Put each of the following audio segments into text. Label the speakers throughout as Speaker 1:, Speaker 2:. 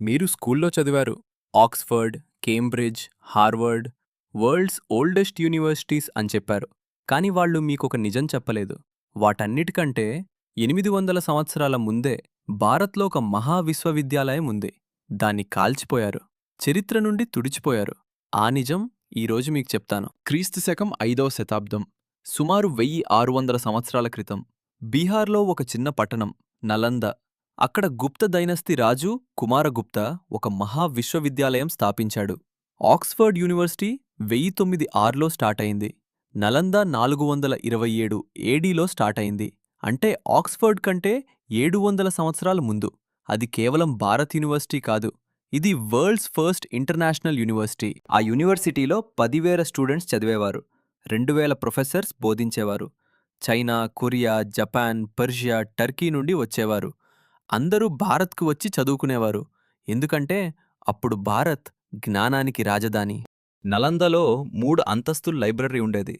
Speaker 1: మీరు స్కూల్లో చదివారు. Oxford, Cambridge, Harvard, world's oldest universities అని చెప్పారు. కానీ వాళ్ళు మీకొక నిజం చెప్పలేదు. వాటన్నిటికంటే 800 సంవత్సరాల ముందే భారత్‌లో ఒక మహా విశ్వవిద్యాలయం ఉంది. దాన్ని కాల్చిపోయారు. చరిత్ర నుండి తుడిచిపోయారు. ఆ నిజం ఈరోజు మీకు చెప్తాను. క్రీస్తు శకం 5వ శతాబ్దం. సుమారు 1600 సంవత్సరాల క్రితం. బీహార్‌లో ఒక చిన్న పట్టణం నలంద. అక్కడ గుప్త డైనస్టీ రాజు కుమారగుప్త ఒక మహా విశ్వవిద్యాలయం స్థాపించాడు. ఆక్స్ఫర్డ్ యూనివర్సిటీ 1096లో స్టార్ట్ అయింది. నలంద 427 ఏడీలో స్టార్ట్ అయింది. అంటే ఆక్స్ఫర్డ్ కంటే 700 సంవత్సరాల ముందు. అది కేవలం భారత్ యూనివర్సిటీ కాదు, ఇది వరల్డ్స్ ఫస్ట్ ఇంటర్నేషనల్ యూనివర్సిటీ. ఆ యూనివర్సిటీలో 10,000 స్టూడెంట్స్ చదివేవారు. 2,000 ప్రొఫెసర్స్ బోధించేవారు. China, Korea, Japan, Persia, Turkey నుండి వచ్చేవారు. అందరూ భారత్కు వచ్చి చదువుకునేవారు. ఎందుకంటే అప్పుడు భారత్ జ్ఞానానికి రాజధాని. నలందలో 3 అంతస్తుల లైబ్రరీ ఉండేది.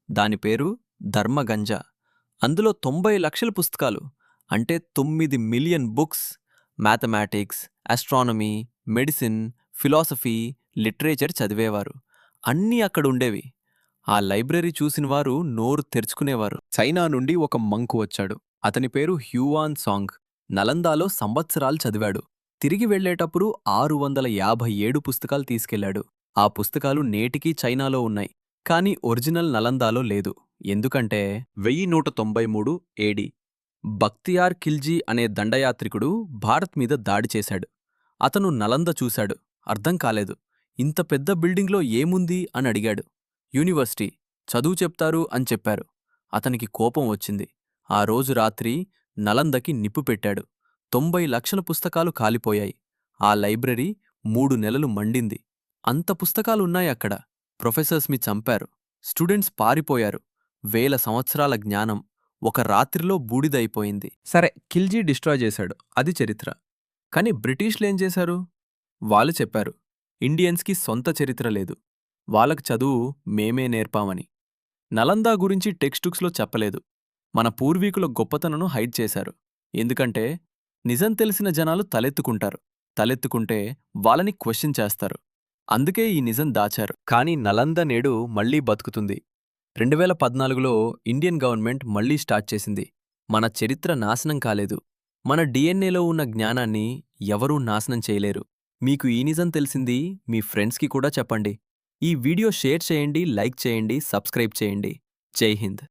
Speaker 1: దాని పేరు ధర్మగంజ. అందులో 90 లక్షల పుస్తకాలు, అంటే 9 million books, mathematics, astronomy, medicine, philosophy, literature చదివేవారు. అన్నీ అక్కడుండేవి. ఆ లైబ్రరీ చూసినవారు నోరు తెరుచుకునేవారు. చైనా నుండి ఒక మంకు వచ్చాడు. అతని పేరు హ్యూవాన్ సాంగ్. నలందాలో సంవత్సరాలు చదివాడు. తిరిగి వెళ్లేటప్పుడు 657 పుస్తకాలు తీసుకెళ్లాడు. ఆ పుస్తకాలు నేటికీ చైనాలో ఉన్నాయి. కానీ ఒరిజినల్ నలందాలో లేదు. ఎందుకంటే 1193 ఏడి బక్తియార్ ఖిల్జీ అనే దండయాత్రికుడు భారత్ మీద దాడి చేశాడు. అతను నలంద చూశాడు. అర్థం కాలేదు. ఇంత పెద్ద బిల్డింగ్లో ఏముంది అని అడిగాడు. యూనివర్సిటీ, చదువు చెప్తారు అని చెప్పారు. అతనికి కోపం వచ్చింది. ఆ రోజు రాత్రి నలందకి నిప్పు పెట్టాడు. 90 లక్షల పుస్తకాలు కాలిపోయాయి. ఆ లైబ్రరీ 3 నెలలు మండింది. అంత పుస్తకాలున్నాయక్కడ. ప్రొఫెసర్స్ని చంపారు. స్టూడెంట్స్ పారిపోయారు. వేల సంవత్సరాల జ్ఞానం ఒక రాత్రిలో బూడిదైపోయింది. సరే, ఖిల్జీ డిస్ట్రాయ్ చేశాడు, అది చరిత్ర. కాని బ్రిటిష్లేం చేశారు? వాళ్ళు చెప్పారు, ఇండియన్స్కి సొంత చరిత్ర లేదు, వాళ్ళకు చదువు మేమే నేర్పామని. నలందా గురించి టెక్స్టుక్స్లో చెప్పలేదు. మన పూర్వీకుల గొప్పతనను హైడ్ చేశారు. ఎందుకంటే నిజం తెలిసిన జనాలు తలెత్తుకుంటారు. తలెత్తుకుంటే వాళ్ళని క్వశ్చన్ చేస్తారు. అందుకే ఈ నిజం దాచారు. కానీ నలంద నేడు మళ్లీ బతుకుతుంది. 2014లో ఇండియన్ గవర్నమెంట్ మళ్లీ స్టార్ట్ చేసింది. మన చరిత్ర నాశనం కాలేదు. మన డిఎన్ఏలో ఉన్న జ్ఞానాన్ని ఎవరూ నాశనం చేయలేరు. మీకు ఈ నిజం తెలిసింది మీ ఫ్రెండ్స్కి కూడా చెప్పండి. ఈ వీడియో షేర్ చేయండి, లైక్ చేయండి, సబ్స్క్రైబ్ చేయండి. జై హింద్.